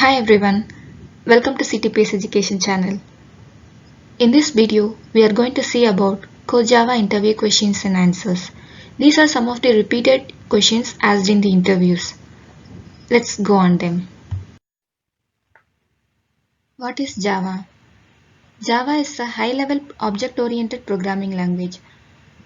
Hi everyone, welcome to CTPS Education channel. In this video, we are going to see about Core Java interview questions and answers. These are some of the repeated questions asked in the interviews. Let's go on them. What is Java? Java is a high-level object-oriented programming language.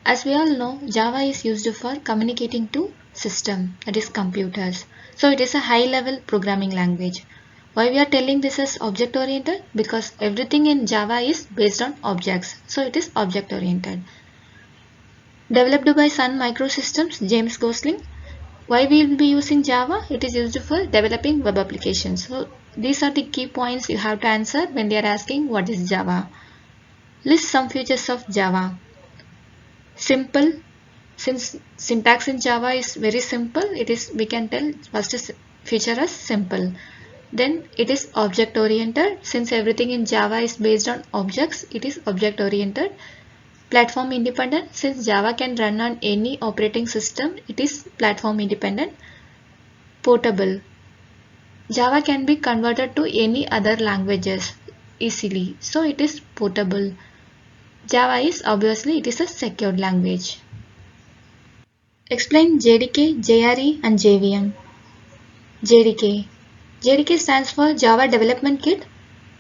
As we all know, Java is used for communicating to system, that is computers. So it is a high-level programming language. Why we are telling this as object oriented? Because everything in Java is based on objects. So it is object oriented. Developed by Sun Microsystems, James Gosling. Why we will be using Java? It is used for developing web applications. So these are the key points you have to answer when they are asking what is Java. List some features of Java. Simple. Since syntax in Java is very simple, we can tell first is feature as simple. Then it is object oriented. Since everything in Java is based on objects, it is object oriented. Platform independent. Since Java can run on any operating system, it is platform independent. Portable. Java can be converted to any other languages easily. So it is portable. Java is obviously it is a secured language. Explain JDK, JRE and JVM. JDK. JDK stands for Java Development Kit.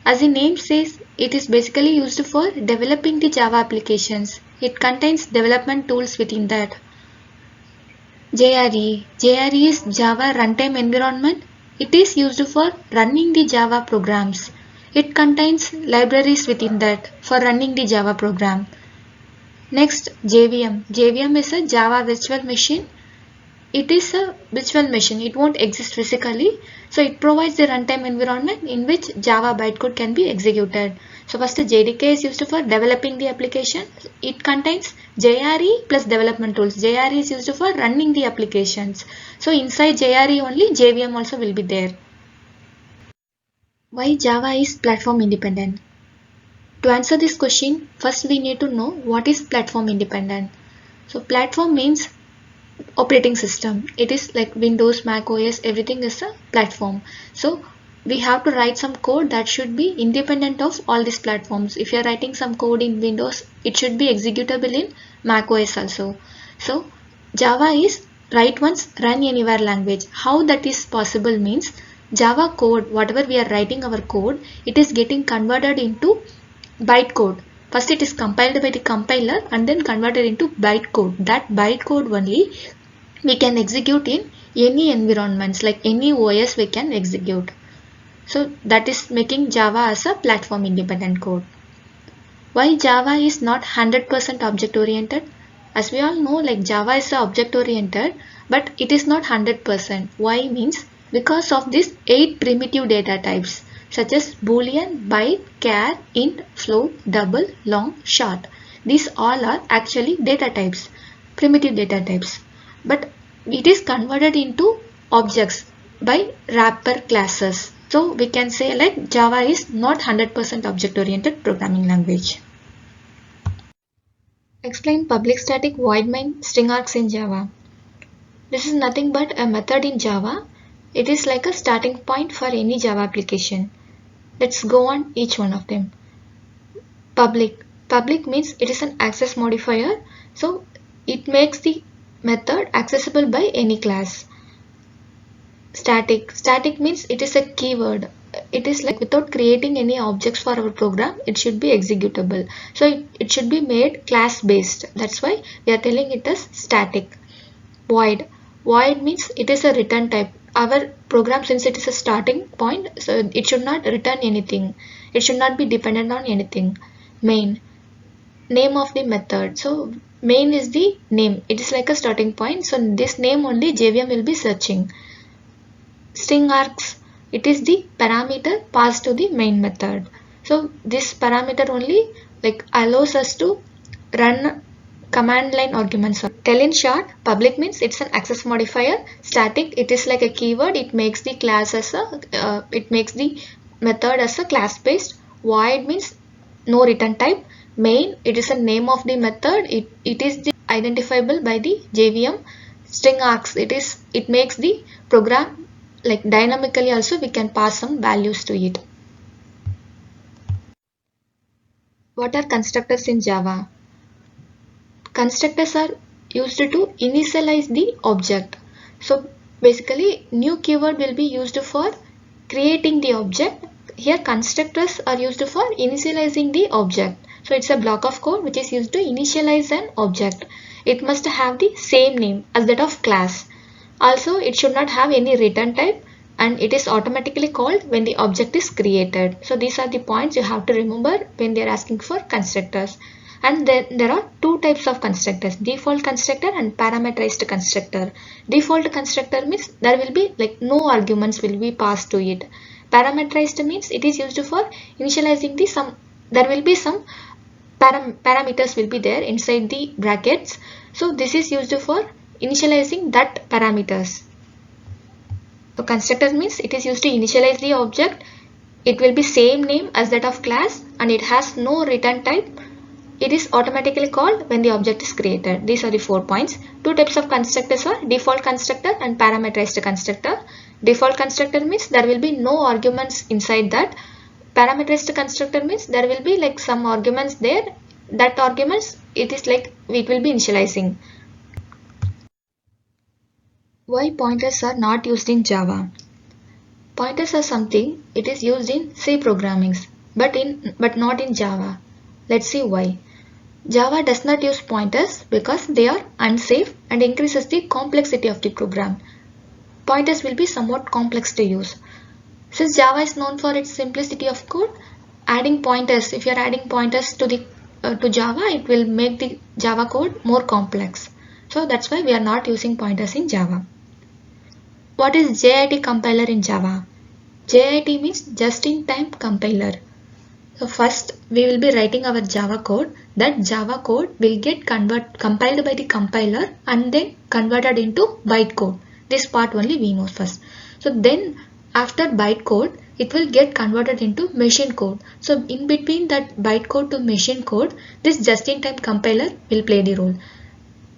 As the name says, it is basically used for developing the Java applications. It contains development tools within that. JRE. JRE is Java Runtime Environment. It is used for running the Java programs. It contains libraries within that for running the Java program. Next, JVM. JVM is a Java Virtual Machine. It is a virtual machine. It won't exist physically. So it provides the runtime environment in which Java bytecode can be executed. So first the JDK is used for developing the application. It contains JRE plus development tools. JRE is used for running the applications. So inside JRE only JVM also will be there. Why Java is platform independent? To answer this question, first we need to know what is platform independent. So platform means operating system. It is like Windows, Mac OS, everything is a platform. So we have to write some code that should be independent of all these platforms. If you are writing some code in Windows, it should be executable in Mac OS also. So Java is write once, run anywhere language. How that is possible means Java code, whatever we are writing our code, it is getting converted into bytecode. First it is compiled by the compiler and then converted into bytecode. That bytecode only we can execute in any environments, like any OS we can execute. So that is making Java as a platform independent code. Why Java is not 100% object oriented? As we all know, like Java is object oriented, but it is not 100%. Why means because of these 8 primitive data types such as boolean, byte, char, int, float, double, long, short. These all are actually data types, primitive data types, but it is converted into objects by wrapper classes. So we can say like Java is not 100% object oriented programming language. Explain public static void main string args in Java. This is nothing but a method in Java. It is like a starting point for any Java application. Let's go on each one of them. Public. Public means it is an access modifier. So it makes the method accessible by any class. Static. Static means it is a keyword. It is like without creating any objects for our program, it should be executable. So it should be made class based. That's why we are telling it as static. Void. Void means it is a return type. Our program, since it is a starting point, so it should not return anything. It should not be dependent on anything. Main. Name of the method. So main is the name. It is like a starting point. So this name only JVM will be searching. String args. It is the parameter passed to the main method. So this parameter only like allows us to run command line arguments. Tell in short, public means it's an access modifier. Static, it is like a keyword. It makes the class as a it makes the method as a class based. Void means no return type. Main, it is a name of the method. It is the identifiable by the JVM. String args, it makes the program like dynamically also we can pass some values to it. What are constructors in Java? Constructors are used to initialize the object. So basically new keyword will be used for creating the object. Here constructors are used for initializing the object. So it's a block of code which is used to initialize an object. It must have the same name as that of class. Also it should not have any return type, and it is automatically called when the object is created. So these are the points you have to remember when they are asking for constructors. And then there are two types of constructors: default constructor and parameterized constructor. Default constructor means there will be like no arguments will be passed to it. Parameterized means it is used for initializing the some, there will be some parameters will be there inside the brackets. So this is used for initializing that parameters. So constructor means it is used to initialize the object. It will be same name as that of class and it has no return type. It is automatically called when the object is created. These are the 4 points. Two types of constructors are default constructor and parameterized constructor. Default constructor means there will be no arguments inside that. Parameterized constructor means there will be like some arguments there. That arguments it is like it will be initializing. Why pointers are not used in Java? Pointers are something it is used in C programming, but not in Java. Let's see why. Java does not use pointers because they are unsafe and increases the complexity of the program. Pointers will be somewhat complex to use. Since Java is known for its simplicity of code, adding pointers, if you are adding pointers to the to Java, it will make the Java code more complex. So that's why we are not using pointers in Java. What is JIT compiler in Java? JIT means just-in-time compiler. So first we will be writing our Java code. That Java code will get compiled by the compiler and then converted into bytecode. This part only we know first. So then after bytecode it will get converted into machine code. So in between that bytecode to machine code, this just-in-time compiler will play the role.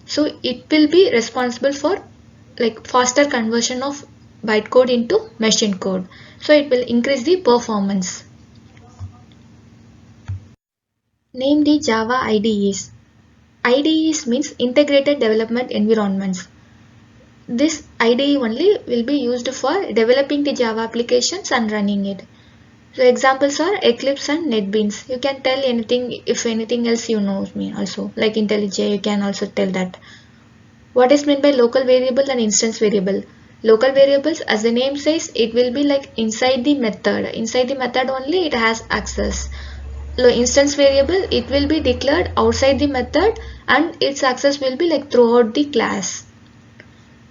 So it will be responsible for like faster conversion of bytecode into machine code. So it will increase the performance. Name the Java IDEs. IDEs means integrated development environments. This IDE only will be used for developing the Java applications and running it. So examples are Eclipse and NetBeans. You can tell anything, if anything else you know me also, like IntelliJ you can also tell that. What is meant by local variable and instance variable? Local variables, as the name says, it will be like inside the method. Inside the method only it has access. Instance variable, it will be declared outside the method and its access will be like throughout the class.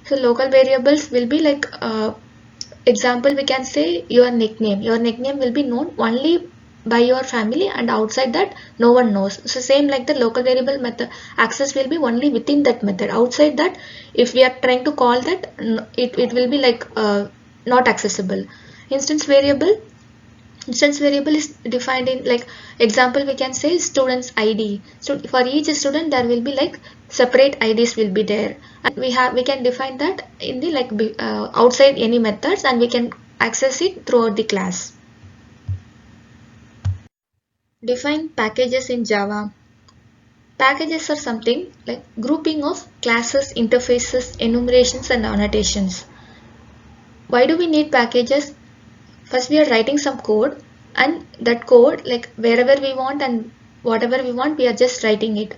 So local variables will be like example we can say your nickname. Your nickname will be known only by your family and outside that no one knows. So same like the local variable method, access will be only within that method. Outside that if we are trying to call that, it will be like not accessible. Instance variable is defined in like example we can say student's ID. So for each student there will be like separate IDs will be there, and we can define that in the like outside any methods, and we can access it throughout the class. Define packages in Java. Packages are something like grouping of classes, interfaces, enumerations and annotations. Why do we need packages? First we are writing some code, and that code like wherever we want and whatever we want we are just writing it.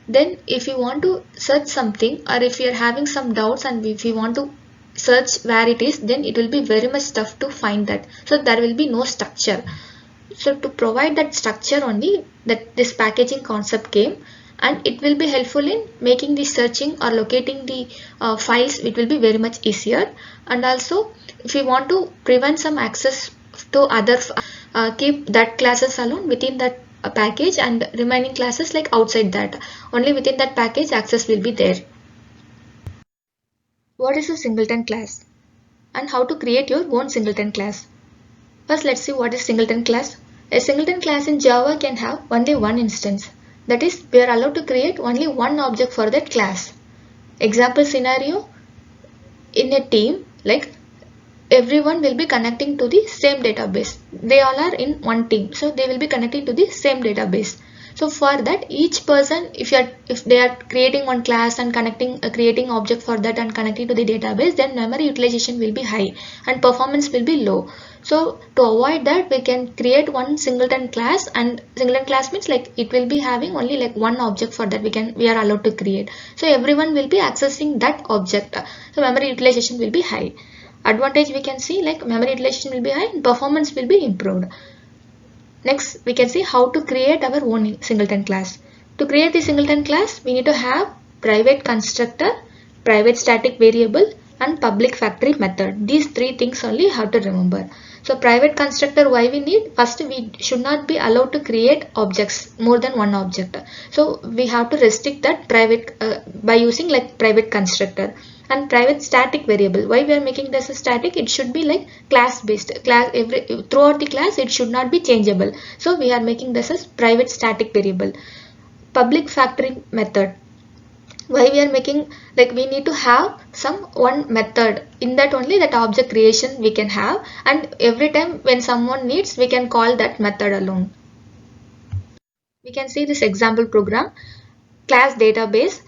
Then if you want to search something, or if you are having some doubts and if you want to search where it is, then it will be very much tough to find that. So there will be no structure. So to provide that structure only, that this packaging concept came, and it will be helpful in making the searching or locating the files. It will be very much easier. And also if you want to prevent some access to other keep that classes alone within that package, and remaining classes like outside that, only within that package access will be there. What is a singleton class and how to create your own singleton class? First let's see what is singleton class. A singleton class in Java can have only one instance. That is, we are allowed to create only one object for that class. Example scenario, in a team, like everyone will be connecting to the same database. They all are in one team, so they will be connecting to the same database. So for that, each person, if they are creating one class and creating object for that and connecting to the database, then memory utilization will be high and performance will be low. So to avoid that, we can create one singleton class, and singleton class means like it will be having only like one object for that we are allowed to create. So everyone will be accessing that object. So memory utilization will be high. Advantage we can see, like memory utilization will be high and performance will be improved. Next, we can see how to create our own singleton class. To create the singleton class, we need to have private constructor, private static variable, and public factory method. These three things only you have to remember. So private constructor, why we need? First, we should not be allowed to create objects, more than one object. So we have to restrict that private by using like private constructor. And private static variable, why we are making this a static? It should be like class based. Throughout the class it should not be changeable, so we are making this as private static variable. Public factory method, why we are making, like we need to have some one method, in that only that object creation we can have, and every time when someone needs, we can call that method alone. We can see this example program. Class database,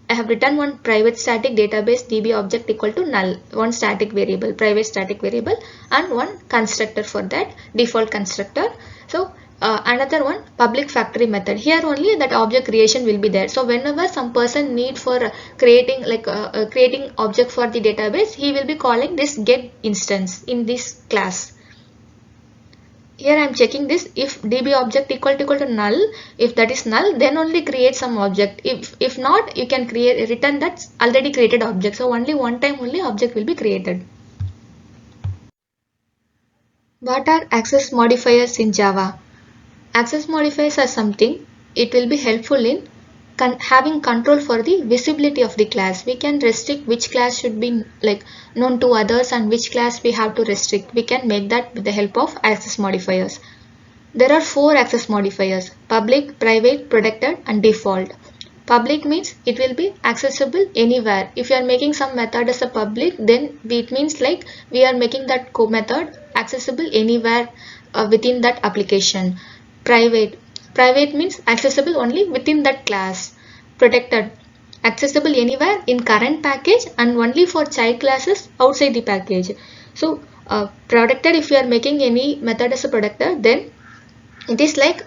I have written one private static database DB object equal to null, one static variable, private static variable, and one constructor for that, default constructor. So another one, public factory method. Here only that object creation will be there. So whenever some person need for creating creating object for the database, he will be calling this get instance in this class. Here I am checking this, if db object equal to null, if that is null, then only create some object. If not, you can return that already created object. So only one time only object will be created. What are access modifiers in Java? Access modifiers are something, it will be helpful in having control for the visibility of the class. We can restrict which class should be like known to others and which class we have to restrict. We can make that with the help of access modifiers. There are 4 access modifiers: public, private, protected, and default. Public means it will be accessible anywhere. If you are making some method as a public, then it means like we are making that method accessible anywhere within that application. Private means accessible only within that class. Protected, accessible anywhere in current package and only for child classes outside the package. So protected, if you are making any method as a protected, then it is like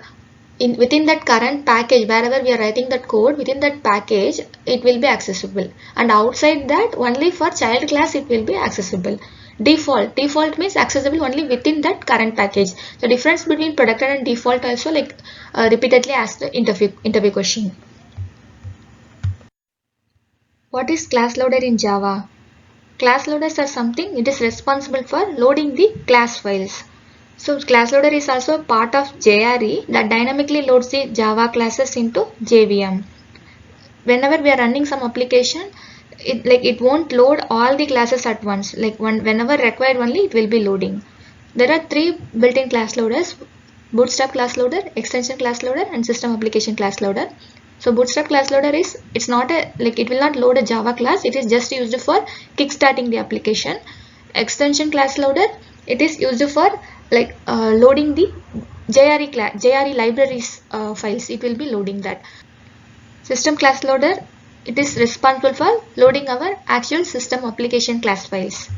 within that current package, wherever we are writing that code, within that package it will be accessible, and outside that only for child class it will be accessible. Default means accessible only within that current package. The difference between protected and default also repeatedly asked the interview question. What is class loader in Java? Class loaders are something, it is responsible for loading the class files. So class loader is also a part of JRE that dynamically loads the Java classes into JVM. Whenever we are running some application, it won't load all the classes at once. Whenever required only it will be loading. There are 3 built-in class loaders: Bootstrap class loader, extension class loader, and system application class loader. So Bootstrap class loader is, it's not a it will not load a Java class. It is just used for kickstarting the application. Extension class loader, it is used for loading the JRE libraries files. It will be loading that. System class loader, it is responsible for loading our actual system application class files.